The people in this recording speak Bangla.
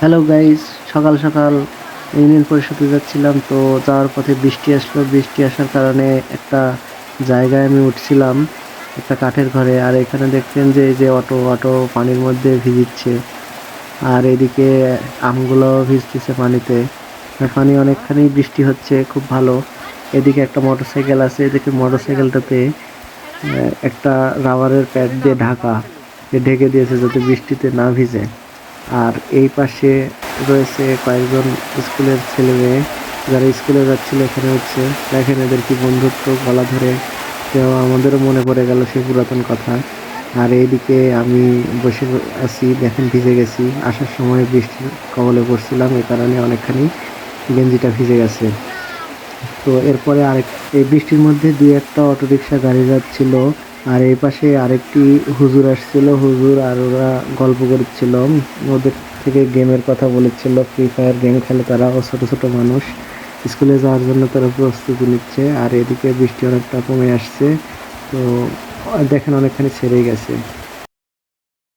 হ্যালো গাইস, সকাল সকাল ইউনিয়ন পরিষদে যাচ্ছিলাম। তো যাওয়ার পথে বৃষ্টি আসলো। বৃষ্টি আসার কারণে একটা জায়গায় আমি উঠছিলাম, একটা কাঠের ঘরে। আর এখানে দেখছেন যে এই যে অটো অটো পানির মধ্যে ভিজিচ্ছে। আর এদিকে আমগুলো ভিজতেছে পানিতে। আর পানি অনেকখানি বৃষ্টি হচ্ছে, খুব ভালো। এদিকে একটা মোটরসাইকেল আছে, এদিকে মোটরসাইকেলটাতে একটা রাবারের প্যাড দিয়ে ঢাকা, ঢেকে দিয়েছে যাতে বৃষ্টিতে না ভিজে। আর এই পাশে রয়েছে কয়েকজন স্কুলের ছেলে মেয়ে, যারা স্কুলে যাচ্ছিল। এখানে হচ্ছে দেখেন এদের কি বন্ধুত্ব, গলা ধরে। তো আমাদেরও মনে পড়ে গেল সেই পুরাতন কথা। আর এইদিকে আমি বসে আছি, দেখেন ভিজে গেছি। আসার সময় বৃষ্টির কবলে পড়ছিলাম, এই কারণে অনেকখানি গেঞ্জিটা ভিজে গেছে। তো এরপরে এই বৃষ্টির মধ্যে দুই একটা অটোরিকশা গাড়ি যাচ্ছিল। আর এই পাশে আরেকটি হুজুর আসছিল, হুজুর আর ওরা গল্প করছিল। ওদের থেকে গেমের কথা বলেছিল, ফ্রি ফায়ার গেম খেলে তারা, ও ছোট ছোট মানুষ স্কুলে যাওয়ার জন্য তারা প্রস্তুতি নিচ্ছে। আর এদিকে বৃষ্টি অনেকটা কমে আসছে। তো দেখেন অনেকখানি ছেড়ে গেছে।